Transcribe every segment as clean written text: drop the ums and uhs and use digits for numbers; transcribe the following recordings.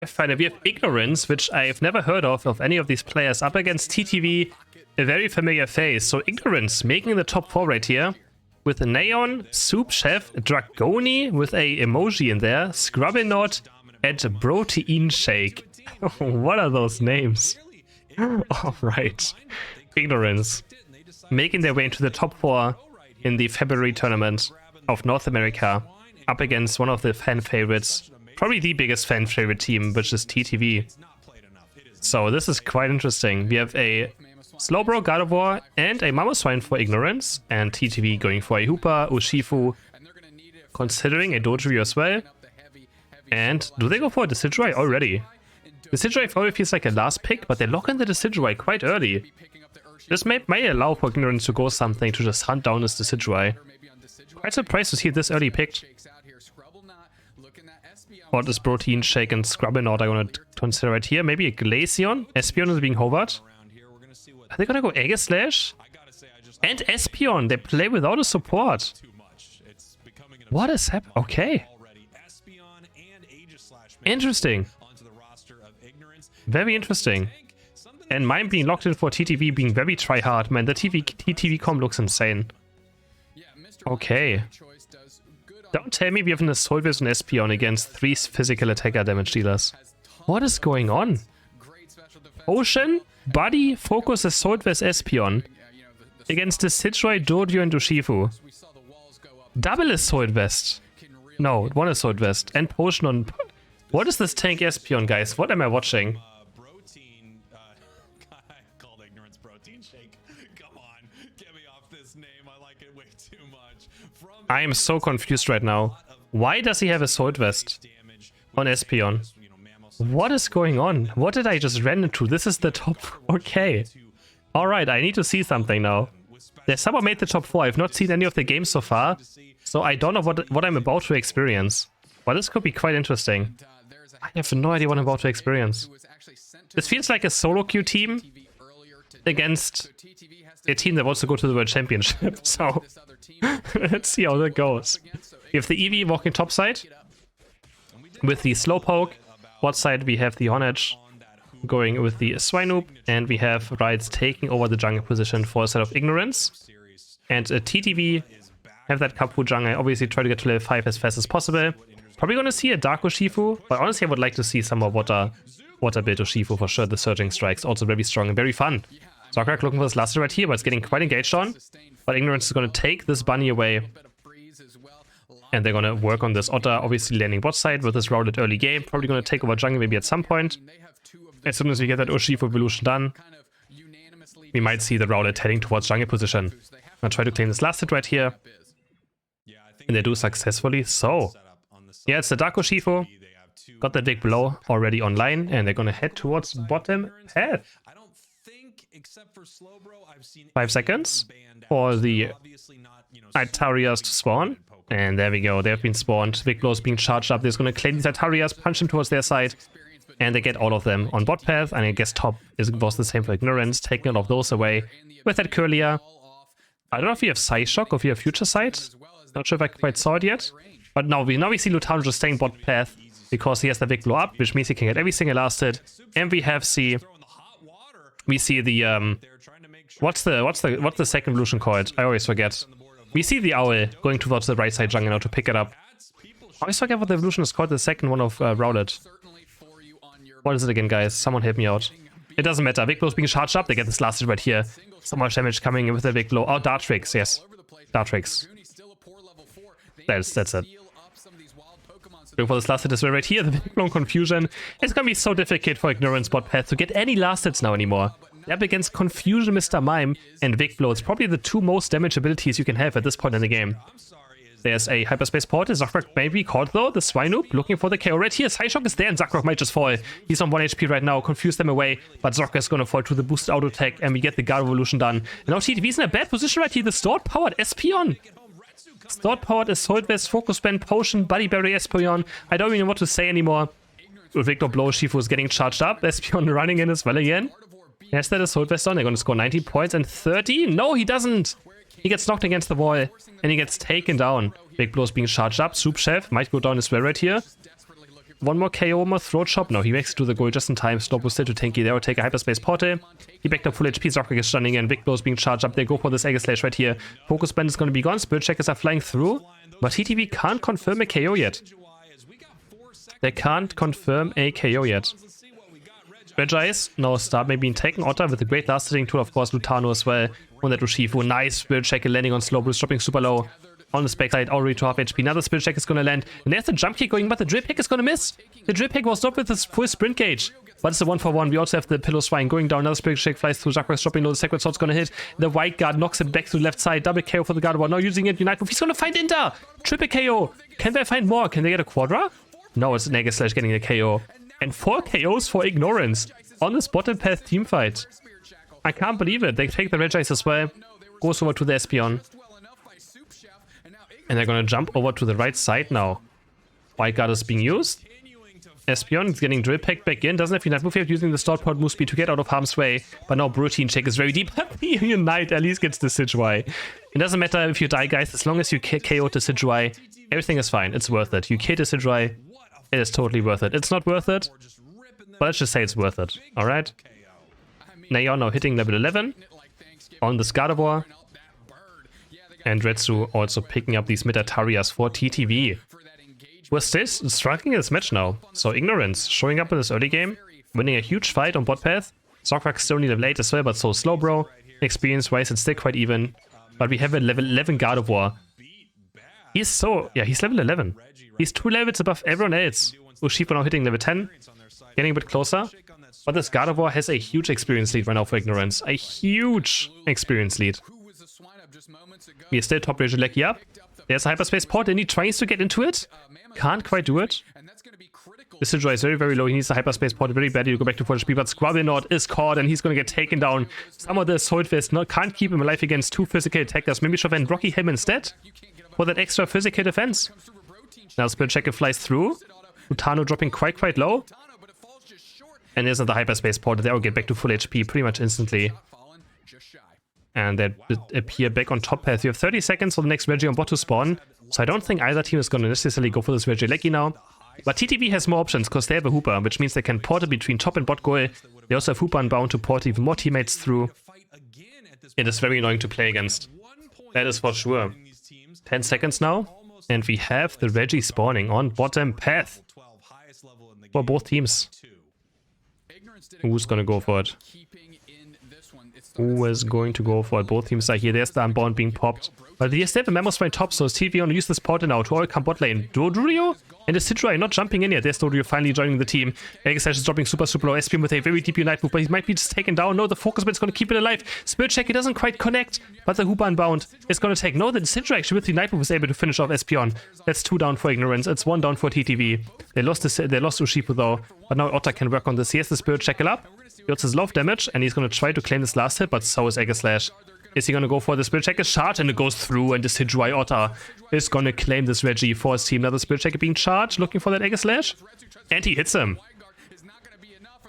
Finally, we have Ignorance, which I've never heard of any of these players, up against TTV, a very familiar face. So Ignorance making the top 4 right here, with a Neon, Soup Chef, Dragoni with a emoji in there, Scrubbinot, and Protein Shake. What are those names? Alright. Ignorance making their way into the top 4 in the February tournament of North America, up against one of the fan favorites, probably the biggest fan favorite team, which is TTV. So this is quite interesting. We have a Slowbro, Gardevoir, and a Mamoswine for Ignorance, and TTV going for a Hoopa, Urshifu, considering a Dojory as well. And do they go for a Decidueye already? Decidueye probably feels like a last pick, but they lock in the Decidueye quite early. This may allow for Ignorance to go something to just hunt down this Decidueye. Quite surprised to see it this early picked. What is Protein Shake and Scrubbinot I want to consider right here? Maybe a Glaceon? Espeon is being hovered. Are they gonna go Aegislash? And Espeon! They play without a support. What is happening? Okay. Interesting. Very interesting. And mine being locked in for TTV being very try-hard. Man, the TTV comp looks insane. Okay. Don't tell me we have an Assault Vest and Espeon against 3 physical attacker damage dealers. What is going on? Ocean, Buddy, Focus, Assault Vest, Espeon against Decidueye, Dodio, and Urshifu. Double Assault Vest. No, 1 Assault Vest. And Potion on... What is this tank Espeon, guys? What am I watching? I am so confused right now. Why does he have a Sword Vest on Espeon? What is going on? What did I just run into? This is the top 4K. Alright, I need to see something now. They somehow made the top 4. I've not seen any of the games so far, so I don't know what I'm about to experience. But this could be quite interesting. I have no idea what I'm about to experience. This feels like a solo queue team against a team that wants to go to the World Championship, so let's see how that goes. We have the Eevee walking topside with the Slowpoke. Bot side we have the Honedge going with the Swinoop, and we have Rides taking over the jungle position for a set of Ignorance. And TTV have that Kapu jungle. Obviously try to get to level 5 as fast as possible. Probably gonna see a Dark Urshifu, but honestly I would like to see some more water build Urshifu for sure. The Surging Strikes also very strong and very fun. Zorak looking for this last right here, but it's getting quite engaged on. But Ignorance is going to take this bunny away. And they're going to work on this Otter, obviously landing bot side with this routed early game. Probably going to take over jungle maybe at some point. As soon as we get that Urshifu evolution done, we might see the routed heading towards jungle position. I'll try to claim this last hit right here. And they do successfully. So, yeah, it's the Dark Urshifu. Got the big blow already online, and they're going to head towards bottom path. 5 seconds for the Itarias to spawn. And there we go, they've been spawned. Big Blow's being charged up. They're going to claim these Itarias, punch them towards their side. And they get all of them on bot path. And I guess top was the same for Ignorance, taking all of those away with that Curlia. I don't know if we have Psyshock or if we have Future Sight. Not sure if I quite saw it yet. But now we see Lutano just staying bot path because he has the Big Blow up, which means he can get every single last hit. And we have we see the what's the second evolution called? I always forget. We see the owl going towards the right side jungle now to pick it up. I always forget what the evolution is called, the second one of Rowlet. What is it again, guys? Someone help me out. It doesn't matter. Big Blow's being charged up. They get this last hit right here. So much damage coming in with the Big Blow. Oh, Dartrix, yes. Dartrix. That's it. Going for this last hit as well right here. The Big Blow Confusion. It's gonna be so difficult for Ignorance bot path to get any last hits now anymore. They're up against Confusion, Mr. Mime, and Big Blow. It's probably the 2 most damage abilities you can have at this point in the game. There's a Hyperspace Portal. Zakrock may be caught though. The Swinoop looking for the KO right here. Psyshock is there and Zakrock might just fall. He's on 1 HP right now. Confuse them away. But Zakrock is going to fall to the boosted auto attack and we get the Guard Evolution done. And now TTV's in a bad position right here. The Stored Powered Espeon. Stored Powered Assault Vest, Focus Band, Potion, Buddy Berry, Espeon. I don't even know what to say anymore. Victor Blow, Shifu is getting charged up. Espeon running in as well again. Has that Assault Vest on. They're going to score 90 points and 30. No, he doesn't. He gets knocked against the wall and he gets taken down. Big Blow's being charged up. Soup Chef might go down as well right here. One more KO, one more throat chop. No, he makes it to the goal just in time. Slow still to tanky there. Or take a hyperspace portal. He backed up full HP. Zockrak is stunning in. Big blows being charged up. They go for this Egg Slash right here. Focus Band is going to be gone. Spirit Checkers are flying through. But TTV can't confirm a KO yet. They can't confirm a KO yet. Regice, no start maybe being taken. Otter with a great last hitting tool, of course. Lutano as well on that Urshifu. Nice Spirit Checker landing on slow boost, dropping super low. On the spec side, already to half HP. Another Spirit Check is going to land. And there's the jump kick going, but the Drip Pick is going to miss. The Drip Pick was not with his full sprint gauge. But it's a 1-for-1. We also have the Pillow Swine going down. Another Spirit Check flies through. Zockrak dropping low. The Sacred Sword's going to hit. The White Guard knocks it back to the left side. Double KO for the Gardevoir. Now using it. Unite Move. He's going to find Inter. Triple KO. Can they find more? Can they get a Quadra? No, it's Nega Slash getting a KO. And 4 KOs for Ignorance on this bottom path team fight. I can't believe it. They take the Regice as well. Goes over to the Espeon. And they're going to jump over to the right side now. White Guard is being used. Espeon is getting Drill Packed back in. Doesn't have Unite Move yet, using the Start Pod move speed to get out of harm's way. But now Protein Check is very deep. Unite at least gets the Sidgewai. It doesn't matter if you die, guys. As long as you KO the Sidgewai, everything is fine. It's worth it. You kill the Sidgewai. It is totally worth it. It's not worth it, but let's just say it's worth it. Alright? Now you're now hitting level 11 on the Gardevoir. And Retsu also picking up these mid-Atarias for TTV. We're still struggling in this match now. So Ignorance showing up in this early game, winning a huge fight on bot path. Zockrak still only level 8 as well, but so slow, bro. Experience-wise, it's still quite even. But we have a level 11 Gardevoir. He's so... yeah, he's level 11. He's 2 levels above everyone else. Urshifu now hitting level 10. Getting a bit closer. But this Gardevoir has a huge experience lead right now for Ignorance. A huge experience lead. We are still top Regieleki up. There's a hyperspace port and he tries to get into it. Can't quite do it. This Sidgewai is very, very low. He needs a hyperspace port very badly to go back to 4 HP. But Squabbenot is caught and he's going to get taken down. Some of the Assault Vest can't keep him alive against 2 physical attackers. Maybe should have Rocky him instead for that extra physical defense. Now Spirit Checker flies through. Lutano dropping quite low. And there's another hyperspace port. They will get back to full HP pretty much instantly. And they appear back on top path. You have 30 seconds for the next Regi on bot to spawn. So I don't think either team is going to necessarily go for this Regieleki now. But TTV has more options because they have a Hooper, which means they can port it between top and bot goal. They also have Hooper unbound to port even more teammates through. It is very annoying to play against. That is for sure. 10 seconds now. And we have the Regi spawning on bottom path. For both teams. Who's going to go for it? Who is going to go for it? Both teams are here. There's the unbound being popped. But they still have a Mammoth top, so TV on to use this portal now to all come bot lane. Dodrio and the Sidgewai not jumping in yet. There's Dodrio finally joining the team. Egg-Slash is dropping super low. Espeon with a very deep Unite move, but he might be just taken down. No, the Focus Band is going to keep it alive. Spirit Check, it doesn't quite connect, but the Hooper unbound is going to take. No, the Sidgewai actually with the Unite move was able to finish off Espeon. That's 2 down for Ignorance. It's 1 down for TTV. They lost Urshifu though, but now Otter can work on this. He has the Spirit Check up. He also has love damage, and he's going to try to claim this last hit, but so is Egg-Slash. Is he going to go for the Spirit Checker charge? And it goes through, and the Sidgewai Otter is going to claim this Regi for his team. Another Spirit Checker being charged, looking for that Egg-Slash. And he hits him.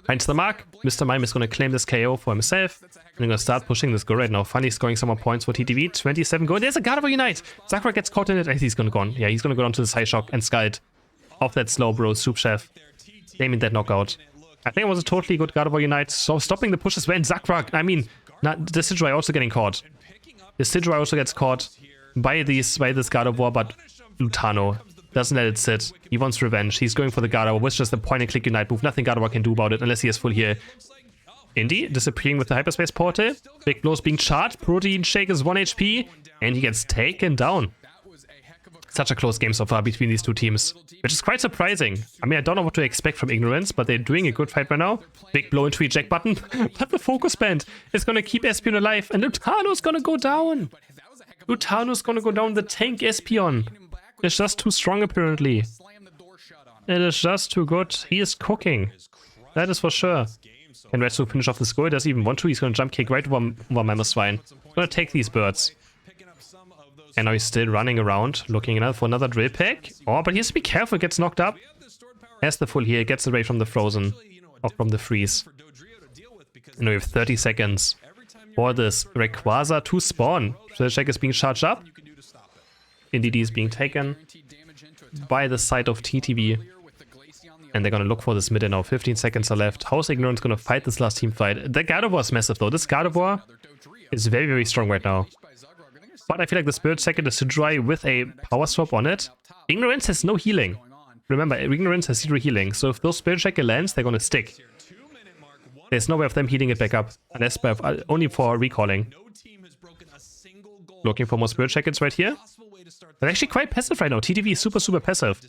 Finds the mark. Mr. Mime is going to claim this KO for himself. And they're going to start pushing this go right now. Funny scoring some more points for TTV. 27 go. There's a Gardevoir Unite. Zockrak gets caught in it. And he's going to go on. Yeah, he's going to go down to the Psy Shock and Scald off that slow bro Soup Chef. Claiming that knockout. I think it was a totally good Gardevoir Unite. So stopping the pushes when Zockrak, I mean, the Sidgewai also getting caught. The Sidgewai also gets caught by this Gardevoir, but Lutano doesn't let it sit. He wants revenge. He's going for the Gardevoir with just a point and click Unite move. Nothing Gardevoir can do about it unless he has full heal. Indy disappearing with the Hyperspace Portal. Big blows being charged. Protein Shake is 1 HP. And he gets taken down. Such a close game so far between these two teams, which is quite surprising. I mean, I don't know what to expect from Ignorance, but they're doing a good fight right now. Big blow into eject button, but the Focus Band is going to keep Espeon alive, and Lutano's going to go down. Lutano's going to go down. The tank Espeon is just too strong, apparently. It is just too good. He is cooking. That is for sure. Can Retsu finish off the score? He doesn't even want to. He's going to jump kick right over Mammoth Swine. Going to take these birds. And now he's still running around, looking for another drill pack. Oh, but he has to be careful, gets knocked up. Has the full heal, gets away from the frozen, or from the freeze. And we have 30 seconds for this Rayquaza to spawn. The check is being charged up. NDD is being taken by the side of TTV. And they're gonna look for this mid now. 15 seconds are left. How's Ignorance gonna fight this last team fight? The Gardevoir is massive though. This Gardevoir is very, very strong right now. But I feel like the Spirit Second is Sidrai with a Power Swap on it. Ignorance has no healing. Remember, Ignorance has 0 healing. So if those Spirit Checker lands, they're gonna stick. There's no way of them healing it back up. Unless only for recalling. Looking for more Spirit Checkers right here. They're actually quite passive right now. TTV is super, super passive.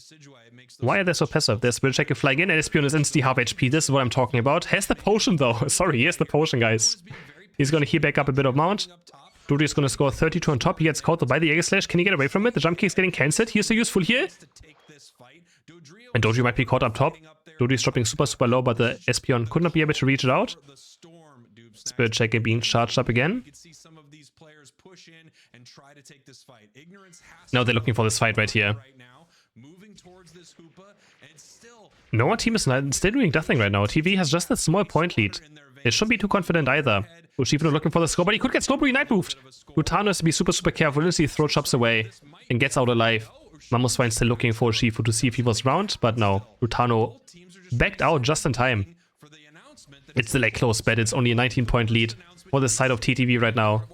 Why are they so passive? There's Spirit Checker flying in, and Espion is instantly half HP. This is what I'm talking about. Has the potion though. Sorry, he has the potion, guys. He's gonna heal back up a bit of mount. Doodoo is gonna score 32 on top. He gets caught by the Aegis Slash. Can he get away from it? The jump kick is getting cancelled. Here's a useful here. And Doodoo might be caught up top. Doodoo is dropping super, super low, but the Espion could not be able to reach it out. Spirit Checker being charged up again. Now they're looking for this fight right here. No one team is still doing nothing right now. TV has just a small point lead. They shouldn't be too confident either. Urshifu looking for the score, but he could get Slowbro Ignite moved. Lutano has to be super, super careful unless he throw chops away and gets out alive. Mamoswine still looking for Urshifu to see if he was round, but no. Lutano backed out just in time. It's still a close bet. It's only a 19-point lead for the side of TTV right now.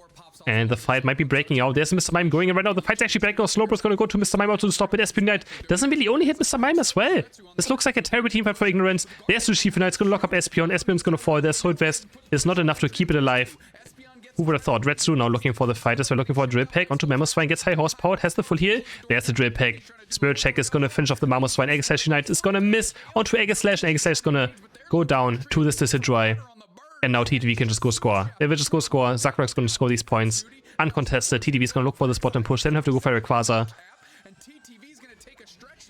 And the fight might be breaking out. There's Mr. Mime going in right now. The fight's actually breaking out. Slowbro's gonna go to Mr. Mime out to stop it. SP Knight doesn't really only hit Mr. Mime as well. This looks like a terrible team fight for Ignorance. There's Urshifu Knight's gonna lock up Espion. Espion's gonna fall. There's Soul Vest. It's not enough to keep it alive. Who would have thought? Retsu now looking for the fighters. We're looking for a Drill Pack. Onto Mamoswine. Gets high horsepower. Has the full heal. There's the Drill Pack. Spirit Check is gonna finish off the Mamoswine. Aegis Slash Knight is gonna miss. Onto Aegis Slash. Aegis Slash is gonna go down to this Decidueye. And now TTV can just go score. They will just go score. Zakrak's gonna score these points. Uncontested. TTV is gonna look for this bottom push. They don't have to go for Rayquaza.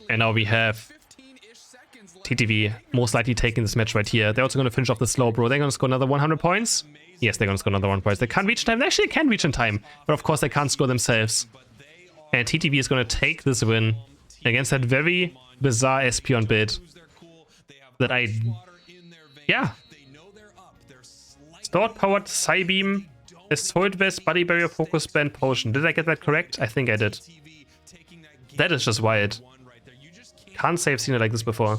And now we have TTV most likely taking this match right here. They're also gonna finish off the Slowbro. They're gonna score another 100 points. Yes, they're gonna score another 1 point. They can't reach in time. They actually can reach in time. But of course they can't score themselves. And TTV is gonna take this win against that very bizarre Espion build. That yeah. Stored powered Psybeam. Assault Vest, Body Barrier, Focus Band, Potion. Did I get that correct? I think I did. That is just wild. Can't say I've seen it like this before.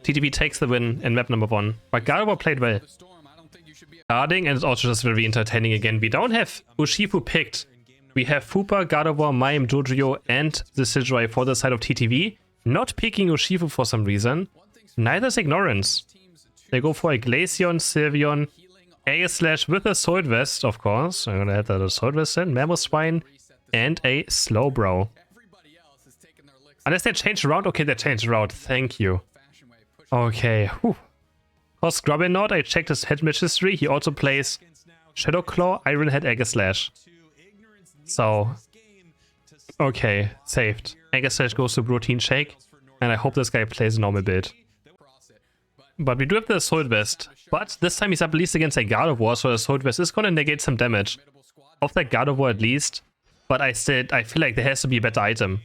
TTV takes the win in map number 1. But Gardevoir played well. Guarding, and it's also just very entertaining again. We don't have Urshifu picked. We have Fupa, Gardevoir, Mime, Dodrio, and the Decidueye for the side of TTV. Not picking Urshifu for some reason. Neither is Ignorance. They go for a Glaceon, Sylveon, Aegis Slash with a Soul Vest, of course. I'm gonna add that a Soul Vest in. Mamoswine and a Slowbro. Unless they change around. Okay, they changed around. Thank you. Okay. Whew. For Scrubbinord, I checked his head match history. He also plays Shadow Claw, Iron Head, Aegis Slash. So, okay, saved. Aegis Slash goes to Protein Shake, and I hope this guy plays a normal build. But we do have the Assault Vest. But this time he's up at least against a Gardevoir, so the Assault Vest is gonna negate some damage. Of that Gardevoir at least. But I feel like there has to be a better item.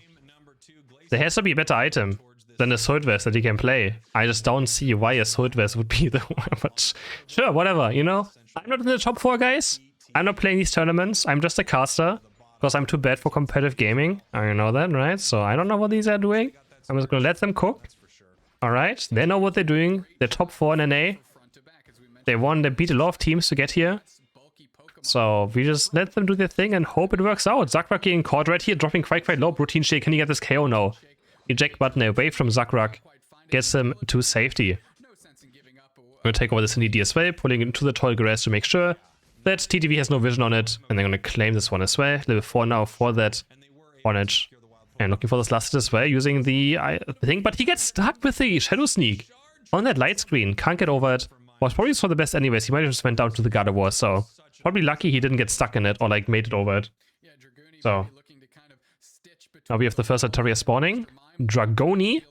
There has to be a better item than a Assault Vest that he can play. I just don't see why a Assault Vest would be the one. But sure, whatever, you know? I'm not in the top 4, guys. I'm not playing these tournaments. I'm just a caster. Because I'm too bad for competitive gaming. I know that, right? So I don't know what these are doing. I'm just gonna let them cook. Alright, they know what they're doing. They're top 4 in NA. They beat a lot of teams to get here. So we just let them do their thing and hope it works out. Zakrak getting caught right here, dropping quite low. Protein Shake, can he get this KO? No. Eject button away from Zakrak. Gets him to safety. I'm gonna take over this Indeed as well, pulling it into the tall grass to make sure that TTV has no vision on it. And they're gonna claim this one as well. Level 4 now for that Hornage. And looking for this last hit as well, using the thing, but he gets stuck with the Shadow Sneak on that light screen. Can't get over it. Was probably for the best anyways. He might have just went down to the Gardevoir, so probably lucky he didn't get stuck in it or like made it over it. So now we have the first Altaria spawning. Dragoni.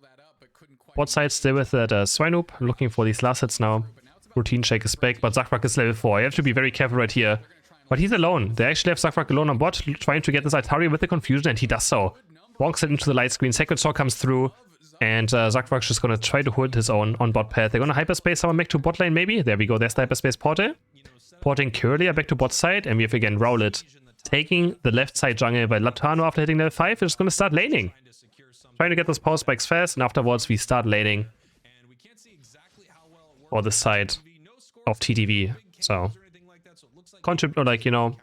Bot side still with that Swinoop. Looking for these last hits now. Routine Shake is back, but Zakrak is level 4. You have to be very careful right here. But he's alone. They actually have Zakrak alone on bot, trying to get this Altaria with the confusion, and he does so. Walks it into the light screen. Sacred Sword comes through. And Zakrak's just gonna try to hold his own on bot path. They're gonna hyperspace someone back to bot lane, maybe. There we go. There's the hyperspace portal. Porting Curlia back to bot side. And we have again Rowlet taking the left side jungle by Latano after hitting level 5. Is just gonna start laning. Trying to get those power spikes fast, and afterwards we start laning for the side of TTV. So, contribute, or like, you know,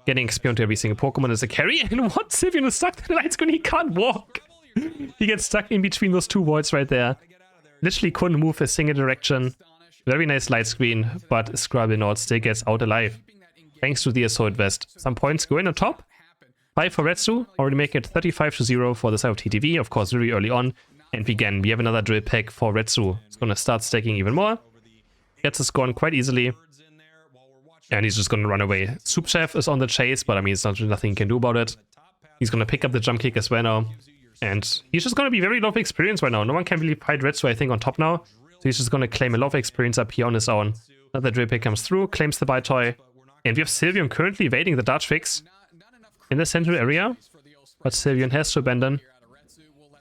getting experience to every single Pokemon as a carry. And what? Sylveon is stuck to the light screen, he can't walk. He gets stuck in between those two voids right there. Literally couldn't move a single direction. Very nice light screen, but Scrubinord still gets out alive. Thanks to the Assault Vest. Some points go in on top. 5 for Retsu, already making it 35-0 for the side of TTV, of course very early on. And again, we have another drill pack for Retsu. It's gonna start stacking even more. Gets a score quite easily. And he's just gonna run away. Soup Chef is on the chase, but I mean, it's nothing he can do about it. He's gonna pick up the jump kick as well now. And he's just gonna be very low of experience right now. No one can really fight Retsu, I think, on top now. So he's just gonna claim a lot of experience up here on his own. Another drill pick comes through, claims the bite toy. And we have Sylveon currently evading the dodge fix in the central area. But Sylveon has to abandon.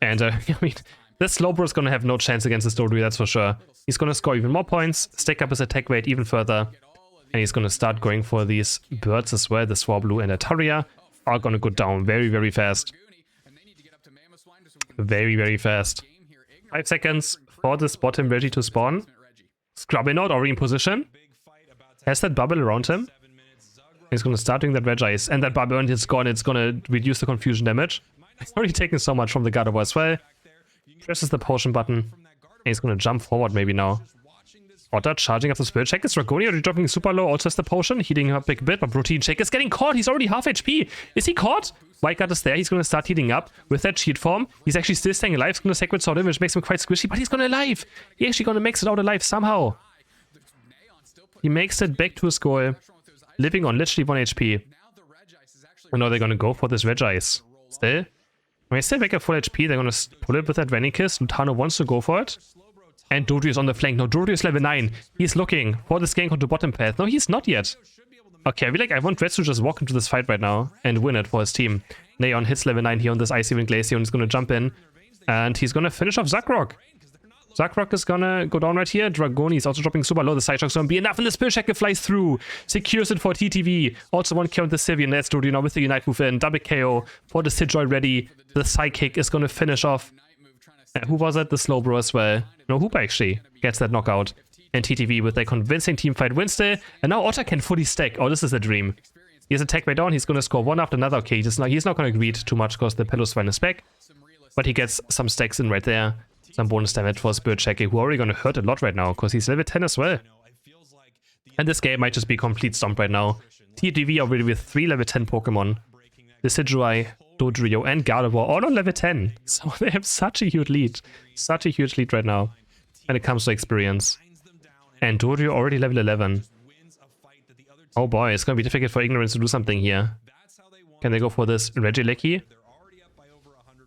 And I mean, this Slowbro is gonna have no chance against this Doduo, that's for sure. He's gonna score even more points, stack up his attack rate even further. And he's gonna start going for these birds as well. The Swablu and the Taria are gonna go down very, very fast. Very, very fast. 5 seconds for this bottom ready to spawn. Scrubinord already in position. Has that bubble around him. He's gonna start doing that Regice. And that bubble, and it's gone. It's gonna reduce the confusion damage. He's already taken so much from the Gardevoir as well. Presses the potion button. And he's gonna jump forward maybe now. Otter charging up the Spirit Check. Is Dragoni already dropping super low? Also has the potion, heating up a big bit, but Protein Shake is getting caught. He's already half HP. Is he caught? Wildcard is there. He's going to start heating up with that shield form. He's actually still staying alive. He's going to Sacred Sword him, which makes him quite squishy, but he's going to alive. He's actually going to make it out alive somehow. He makes it back to his goal, living on literally 1 HP. And now they're going to go for this Regice. Still. When they stay back at full HP, they're going to pull it with that Venicus. Lutano wants to go for it. And Doduo is on the flank. No, Doduo is level 9. He's looking for this gank onto bottom path. No, he's not yet. Okay, I want Retsu to just walk into this fight right now and win it for his team. Neon hits level 9 here on this Icy Wind Glaceon. He's gonna jump in. And he's gonna finish off Zagrok. Zagrok is gonna go down right here. Dragoni is also dropping super low. The side shock's gonna be enough, and the Spirit Shackle flies through. Secures it for TTV. Also 1 KO on the Sylveon. Let's do, you know, with the Unite move in. Double KO for the Sidroid ready. The Psychic is gonna finish off. Who was it? The Slowbro as well. No, Hooper actually gets that knockout. And TTV with a convincing teamfight wins there. And now Otter can fully stack. Oh, this is a dream. He has attack way down. He's going to score one after another. Okay, he's not going to greed too much because the Pillow-Swine is back. But he gets some stacks in right there. Some bonus damage for Spirit Shackle, who are already going to hurt a lot right now because he's level 10 as well. And this game might just be complete stomp right now. TTV already with 3 level 10 Pokemon. The Decidueye, Dodrio, and Gardevoir all on level 10. So they have such a huge lead. Such a huge lead right now when it comes to experience. And Dodrio already level 11. Oh boy, it's going to be difficult for Ignorance to do something here. Can they go for this Regieleki?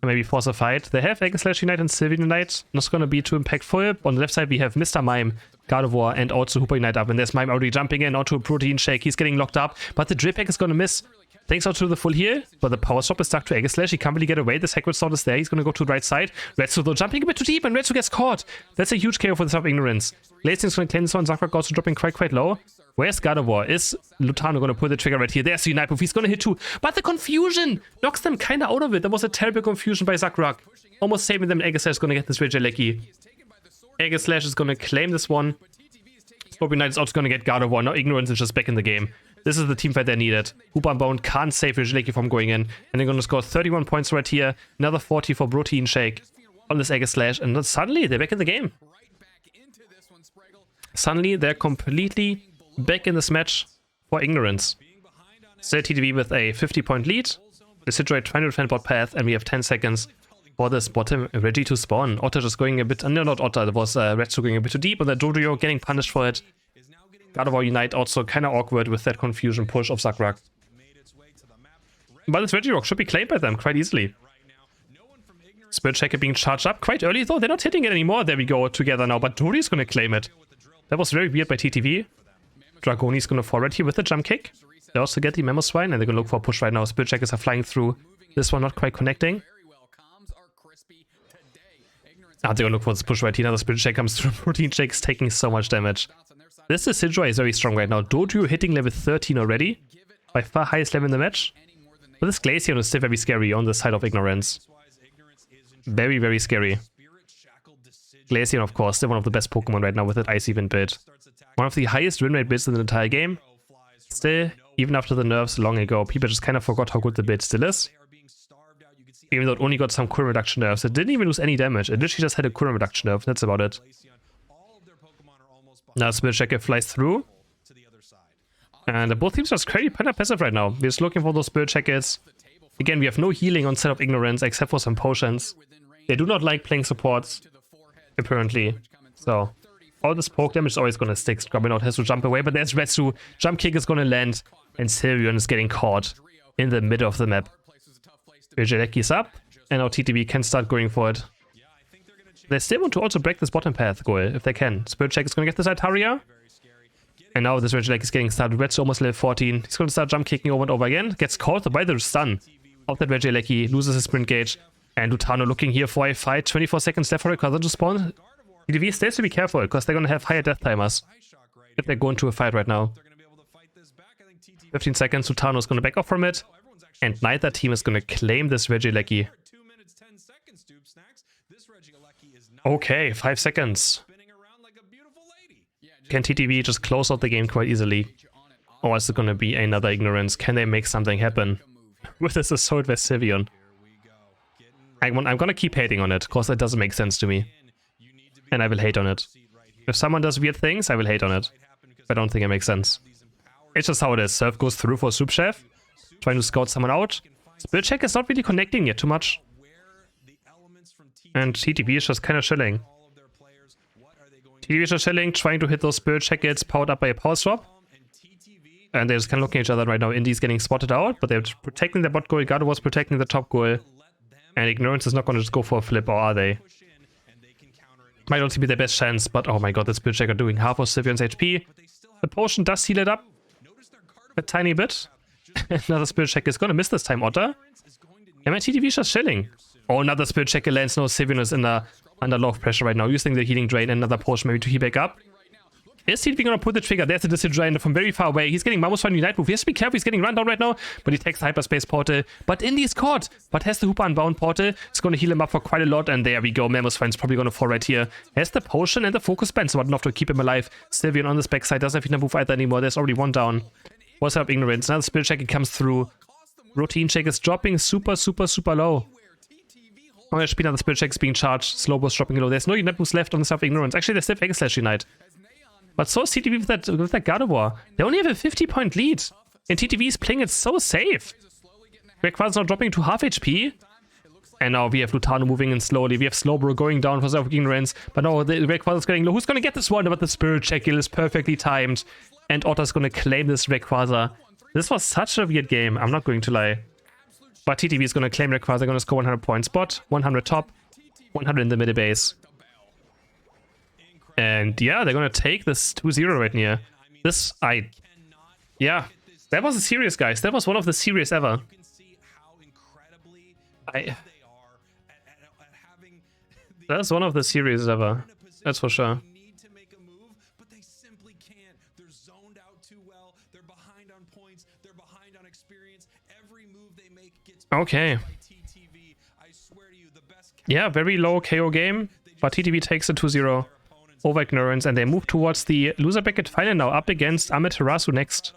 Maybe force a fight. They have Aegislash Unite and Sylveon Unite. Not going to be too impactful. On the left side we have Mr. Mime, Gardevoir, and also Hooper Unite up. And there's Mime already jumping in onto a Protein Shake. He's getting locked up, but the Drip Pack is going to miss. Thanks out to the full heal, but the Power Stop is stuck to Aegislash. He can't really get away. The Sacred Sword is there. He's going to go to the right side. Retsu though jumping a bit too deep, and Retsu gets caught. That's a huge KO for the side of Ignorance. Glaceon's going to claim this one. Zagrok also dropping quite low. Where's Gardevoir? Is Lutano going to pull the trigger right here? There's the Unite move. He's going to hit too. But the confusion knocks them kind of out of it. That was a terrible confusion by Zagrok. Almost saving them. Aegislash is going to get this Regieleki. Aegislash is going to claim this one. Scorpion Knight is also going to get Gardevoir. Now Ignorance is just back in the game. This is the team fight they needed. Hooper and Bone can't save Regieleki from going in. And they're going to score 31 points right here. Another 40 for Protein Shake on this Aegislash. And then suddenly they're back in the game. Suddenly they're completely back in this match for Ignorance. Still TTV with a 50-point lead. The Sidroid trying to defend bot path. And we have 10 seconds for this bottom ready to spawn. Otter just going a bit... No, not Otter. It was Retsu going a bit too deep. And the Dodrio getting punished for it. Gardevoir Unite also kind of awkward with that confusion push of Zagrok. But this Regirock should be claimed by them quite easily. Spirit Shackle being charged up quite early though. They're not hitting it anymore. There we go together now. But Dodrio's going to claim it. That was very weird by TTV. Dragoni's going to forward here with the jump kick. They also get the Mamoswine and they're going to look for a push right now. Spirit Shackles are flying through. This one not quite connecting. They're going to look for this push right here. Now the Spirit Shake comes through. Protein Shake's taking so much damage. This Decidueye is very strong right now. Dodrio hitting level 13 already. By far highest level in the match. But this Glaceon is still very scary on the side of Ignorance. Very, very scary. Glaceon, of course, they're one of the best Pokemon right now with that Icy Wind build. One of the highest win rate builds in the entire game. Still, even after the nerfs long ago, people just kind of forgot how good the build still is. Even though it only got some Cooling reduction nerfs, it didn't even lose any damage. It literally just had a Cooling reduction nerf, that's about it. Now Spirit Checker flies through. And both teams are kind of passive right now. We're just looking for those Spirit Checkers. Again, we have no healing on set of Ignorance except for some potions. They do not like playing supports, apparently. So, all this poke damage is always going to stick. Scrubbing has to jump away, but there's Retsu. Jump kick is going to land, and Sylveon is getting caught in the middle of the map. Regieleki's up, and now TTV can start going for it. They still want to also break this bottom path goal, if they can. Spirit Check is going to get this Altaria. And now this Regieleki is getting started. Retsu almost level 14. He's going to start jump kicking over and over again. Gets caught by the stun of that Regieleki. Loses his sprint gauge. And Lutano looking here for a fight. 24 seconds left for Rayquaza to spawn. TTV stays to be careful, because they're going to have higher death timers if they go into a fight right now. 15 seconds, Lutano is going to back off from it. And neither team is going to claim this Regieleki. Okay, 5 seconds. Can TTV just close out the game quite easily? Or is it going to be another Ignorance? Can they make something happen with this Assault Vest Sylveon? I'm going to keep hating on it, because it doesn't make sense to me. And I will hate on it. If someone does weird things, I will hate on it. I don't think it makes sense. It's just how it is. Surf goes through for Soup Chef, trying to scout someone out. Spirit Check is not really connecting yet too much. And TTV is just kind of chilling. TTV is just chilling, trying to hit those Spirit Checkers powered up by a Power Swap. And they're just kind of looking at each other right now. Indy's getting spotted out, but they're protecting the bot goal. Gardevoir's protecting the top goal. And Ignorance is not going to just go for a flip, or are they? Might also be their best chance, but oh my god, the Spirit Checker doing half of Sylveon's HP. The potion does heal it up a tiny bit. Another Spirit Checker is going to miss this time, Otter. And my TTV is just chilling. Oh, another Spirit Checker lands. No, Sylveon is under low pressure right now, using the healing drain and another potion maybe to heal back up. Is TTV going to pull the trigger? There's the Disintegrator from very far away. He's getting Mammoth's Final Unite move. He has to be careful. He's getting run down right now, but he takes the Hyperspace Portal. But Indy's caught, but has the Hooper Unbound Portal. It's going to heal him up for quite a lot, and there we go. Mammoth's Fine's probably going to fall right here. Has the potion and the focus band, so enough to keep him alive. Sylveon on this backside doesn't have enough move either anymore. There's already one down. What's up, Ignorance? Another Spirit Check comes through. Routine Check is dropping super low. Oh, there's another Spirit Check is being charged. Slowpo's dropping low. There's no Unite moves left on the Self Ignorance. Actually, there's still Slash Unite. But so is TTV with that Gardevoir. They only have a 50-point lead. And TTV is playing it so safe. Rayquaza's now dropping to half HP. And now we have Lutano moving in slowly. We have Slowbro going down for Self Ignorance. But no, the Rayquaza's getting low. Who's going to get this one? But the Spirit Check is perfectly timed. And Otter's going to claim this Rayquaza. This was such a weird game. I'm not going to lie. But TTV is going to claim Rayquaza. Going to score 100 points. Bot, 100 top, 100 in the middle base. And yeah, they're gonna take this 2-0 right here. Yeah, that was a series, guys. That was one of the series ever. That's one of the series ever. That's for sure. Okay. Yeah, very low KO game, but TTV takes the 2-0. Over Ignorance, and they move towards the loser bracket final now, up against Amaterasu next.